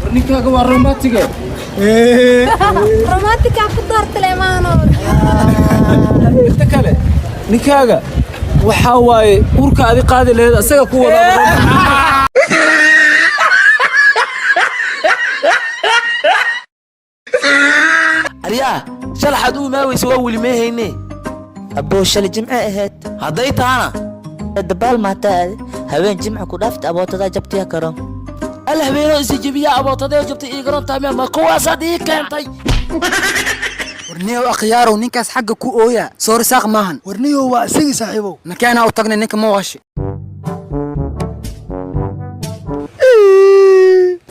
ورنيكا قوى روماتيكا روماتيكا كدار تليمانو انت كله نكاغا waxa waaye urka adi qaadi leed asaga ku wada ariya shalaxad uu ma weyso waa wili meehayne abo shal jimca ahayd haday taana dabal maata habeen jimca ku dhaafta abootada jabtiya karam al habeeno isijibiya abootada jabtay ii garan taamay ma kuwaas adii keentay ورنيو أخيارو نينكاس حق كو أويا صور ساق ماهن ورنيو واسيقي صاحبو نكانا أوتاقنا نينك موغاشي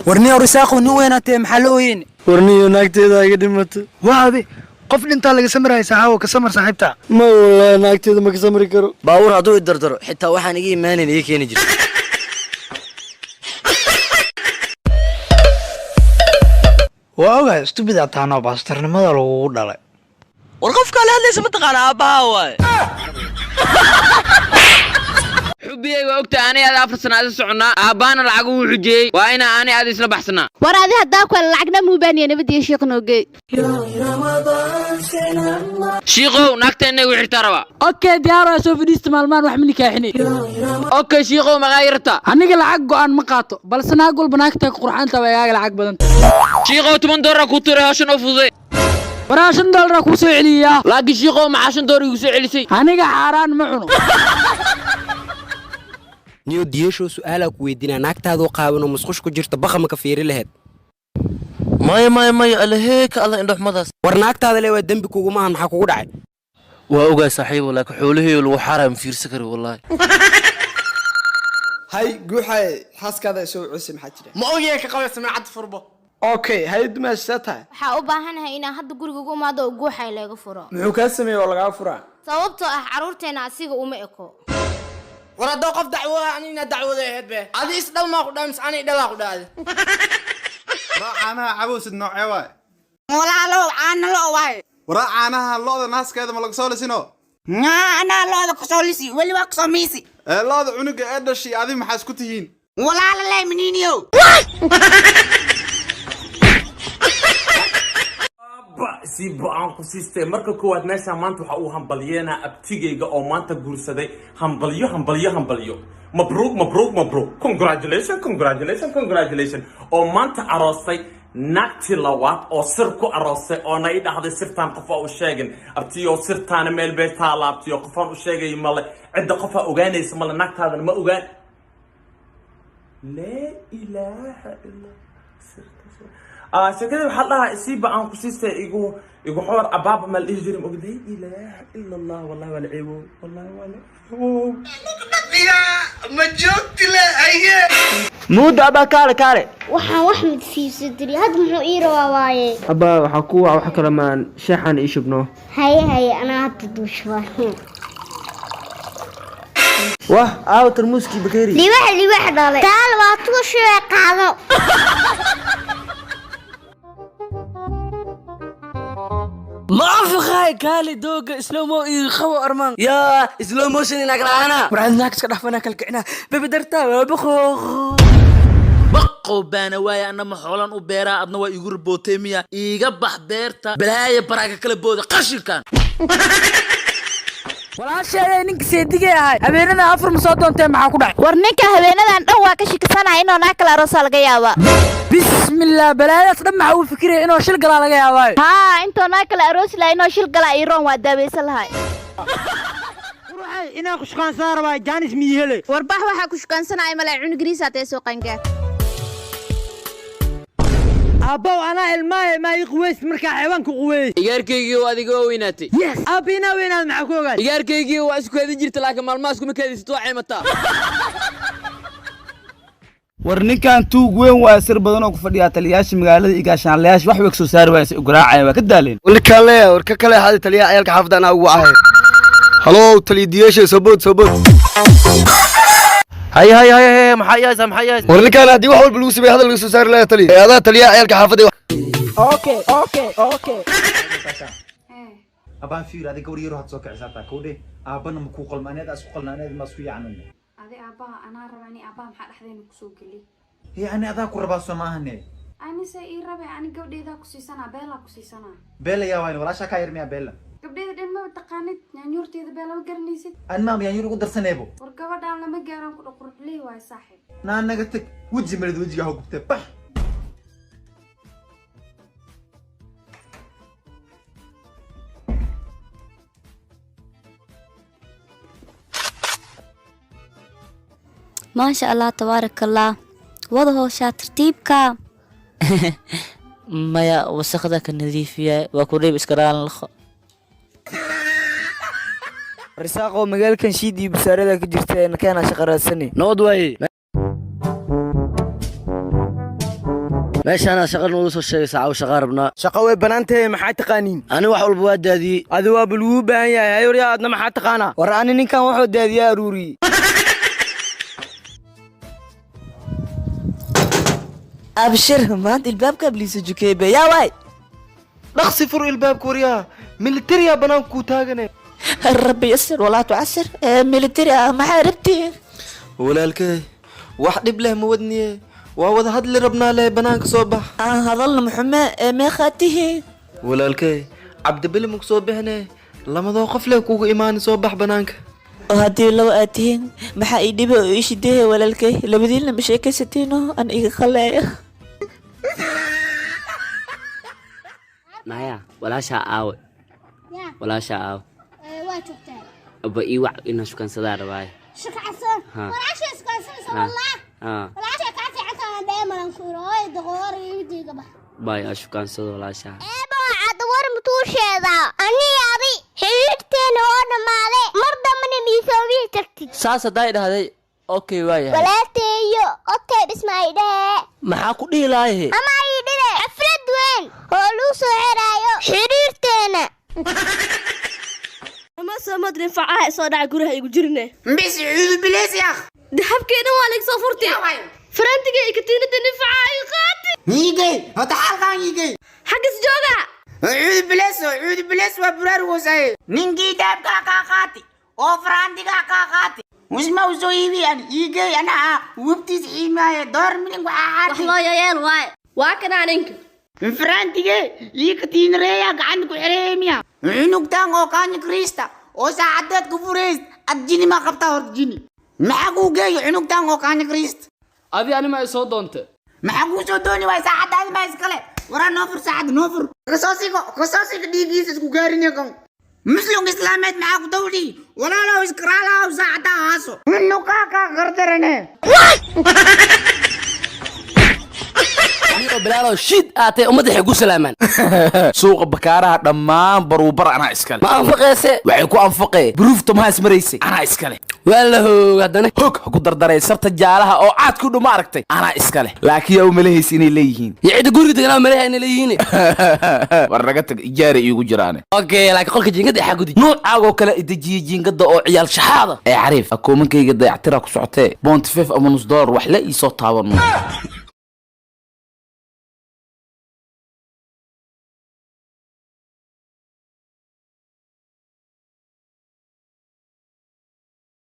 ورنيو رساقو نويناتي محلوين ورنيو naagteeda iga dhimato وهذه قفل انت لقى سمرها يساعو كسمر صاحبتا ما والله naagteeda ma ka samri karo baawur haduu dardaro xitaa waxaan iga imaanin ii keenay jir واوغا استبدا تانا باسترنimada lagu dhalay war qof kale hadlaysa ma taqaan aabaha waay xubiyay waa ogta aanay aad 4 sano aad soconaa aabaana lacag uu xujiyay waa ina aanay aad isla baxsanaa war adi hadaa ku lacagna muubaaniye nabadiyo sheekhnooge shiiqow naagteena ugu xirtaa raba okay diyaar ah soo fadhiista maalmaan wax mini kaaxini okay shiiqow magaayirta aniga lacag go'an ma qaato balse naag walba naagta qurxaanta way aga lacag badan shiiqow 10 dollar ku tuuray hawshan oo fududay warashan dollar ku soo celiya laakiin shiiqow maxashan dollar igu soo celisay aniga xaraan ma cuno niyo diyasho su'aala ku weydiina naagtaadu qaabano musqush ku jirta baqa ma ka fiiri lahayd may alaheeka alla indhaxmadaas war naagtaada le waa dambi kugu ma maxaa kugu dhacay waa ogaa saaxiibo laakiin xoolaheeyo lagu xaraam fiirsan karo wallahi هاي قوحي حاس كذا يسوي عسي maxaa jira ma ogyahay ka qabay samacad furbo okay hay dumaashataa waxa u baahanahay inaan hadda guriga ugu maado oo guuxay laga furo muxuu ka sameeyay oo laga furaa sababtoo ah caruurteena asiga uma eko ورادو قف دعوة أنا دعوة هاد به هذه إسدال ما قدامس أنا إدلا قدام أنا عبوس النوع واي ولا لو أنا لو واي أنا الله الناس كذا ملك سولسينو أنا لو كسولسي ولا وكسوميسي الله عنق أدى شيء عظيم حاسكتين ولا لا منينيو سيبا عنكو سيستم مركا كواد ماشا مانتو حقو همبليانا ابتيجيغا او مانتا قرصدي همبليو مبروك congratulations او مانتا عروسي ناكتي لوات او سركو عروسي او نايدا هذا سرطان قفا او شاقن ابتيو سرطان ميل بيتالا ابتيو قفان او شاقي مالي عدا قفا اوغانيس مالا ناكت هذا ما اوغان لا اله الا شكله حلها سيبا عن قصيصة يقول حوار أبابا ما الإجرم أقول لا إله إلا الله والله ولا عيبو والله ولا عيبو يا مجوكت لا أيه مود أبا كاري waxaan wax mid fiisadiri had muxuu ii rabaa waaye aba waxa ku waxa kala maan sheexan ii shubno haye ana hadda duushwa wah aaw tarmuuski bakeeri liwax dhalay taal waa tuushay qaado ما أفخاي كالي دوغ سلومو يخو أرمان يا سلو موشن إنك لعنا ورعندناك سكدحفنا كالكعنا ببدرتا بخو بقو بانا وايا أنا محولان وبيرا أدنا ويقول بوتيميا يقبح بيرتا بلاي براكا كلا بودا قشل كان ولا شيء نك سيدي هاي habeenada afar ma soo doontay maxaa ku dhacay war ninka habeenadan dhan waa ka shikisanahay inuu naag kala aroos laga yaaba bismillah balaayas dhan maxaa uu fikiray inuu shil gala laga yaabay ha intuu naag kala aroos la inuu shil gala iroon waa daabeysan lahay ruuxay inaa ku shaqaan saaraba jaanis miyele warbax waxa ku shaqaansanay malaa cunugriisa tay soo qangaar abo ana ilmahay ma iqweys marka xayawaanku quweys iyaarkaygiiyo adiga weynaatay yes abina weynaad maxaa ku ogaay iyaarkaygiiyo waa isku keedin jirta laakiin maalmaas kuma keedisto waxay mataa war ninkan tuug weyn waa sir badan oo ku fadhiya taliyaasha magaalada igaashaanlayaasha wax weeg soo saar waayay u garaacay waa ka daaleen war ka kale hada taliya ciyalka xafdana ugu ahay halo taliyadiyeesha sabod هاي محياس ورني كان هدي واحد بالوسي بهذا اللي سوسار لا تلي هذا تلي عيالك حافظ اوكي أبان فير هذا كوري يروح تسوق عزابك كودي أبان مكوقل مانيد أسوق المانيد ما سوي عنه هذا aabbaha anaa raba ani aabbaha maxaa dhexdeena kusoo geli يعني هذا كربا سماهني anise ii rabe ani gabdheedaa ku siisanaa beelaa ku siisanaa بيلا يا وين ولا شكا يرمي بيلا gabdheeda dhan maba taqaanid nyaanyuurteeda beelama garanaysid أنا ما يعني يقول درس نيبو war gabadhaan lama gaaraan ku dhaqurxley waay saaxiib أنا قلت وجه مرد وجهي هو قلت بح ما شاء الله تبارك الله وضعه ترتيبك maya wasaqda ka nadiifiya waa ku reeb iskaraan lakho risaaqo magaalkan shiidii bisaarada ka jirta ee keena shaqaraasani nabad waaye meeshaan shaqo noo soo sheegay saaco shaqo rabnaa shaqo way banaantay maxay taqaaniin ani wax walba waa daadiyay adi waa baluu baahan yahay ayoriya aadna maxaa taqaanaa war ani ninkan wuxuu daadiyaa aruuri abshir maanta ilbaabka abliisa jukeebe yaa waay dhaqsi fur ilbaabka waryaa militariya banaanka ku taagane rabbi yasir walaa tucasir militari ah maxaa rabtiin walaalkay wax dhib leh ma wadniye waa wada hadli rabnaa leh banaanka soo bax aan hadalna muxume meeqaa tihiin walaalkay cabdibili maku soo baxne lamadoo qof leh kugu imaani soo bax banaanka oo haddii laba aad tihiin maxaa ii dhiba oo ii shideeya walaalkay labadiinna ma sheekaysatiino an iga khaleeyo maya walaashaa aawe walaashaa aawe waa joogtaa aba ii wac inaa shukaansadaa rabaaye shukaansan walaasha iskuansanaysa wallah walaasha kaa fiicantaa dheemalan ku iro hooy doqoor iyo wijiga bax bay aa shukaansado walaashaa eebo cad war mutuusheeda ani adi xiriirteena oo dhamaaday mar dambana miisoobihi tagtid saas hadday dhahday okay waayahay walaalteeyo otay dhismaay dhee maxaa ku dhihi laayahe ama ii dhile xaflad weyn oo luu soo xiraayo xiriirteena ama samad ninfacaha soo dhaca guraha igu jirne mbis cuudu bilees yaa dahabkeena waa laga soo furtay farantiga iyo katiinada ninfacaha ay qaatay niigay hada xalqaan niigay xagis jooga cuudu bilees waa buraar woosay ninkii dahabka ka qaati oo farantiga ka qaati musma usoo iibi an iigay ana wubtiis xiimaaye door milin waxa wax loo yeel waay waa kana ninka farantiga iyo katiinareeya gacan ku xireemiya cunugtaan oo kaani krista oo saacadeed ku fureys adjini ma qabta hor jini maxaa ku geeyo cunugtaan oo kaani krist adi anima ay soo doonta maxaa ku soo dooni way saacadaad ma iskale wara noo fur saacad noo fur kasoosiga dhiigiisa isku gaarinaya kan muslim islaameed maxaa ku dawli walaalow iskraalaw saacada haaso nukaa ka qardarane bilaalow shid aatay ummadda waxay ku salaamaan suuqa bakaaraha dhammaan baruubar anaa iskale ma anfaqeese waxay ku anfaqee buruufta mahaas maraysay anaa iskale waa la hoog haddana hog ha ku dardaray sarta jaalaha oo caad ku dhuma aragtay anaa iskale laakiin yaa u malahaysa inay leeyihiin iyo cidda guriga deganaa malaha inay leeyihiin war naga tag ijaara iigu jiraane okay laakiin qolka jiingada waxaa gudi nuucaagoo kale idejiye jiingada oo ciyaal shaxaada ee xariif akoomankayga dayactira ku socotee $5 ama $1 wax la ii soo taaban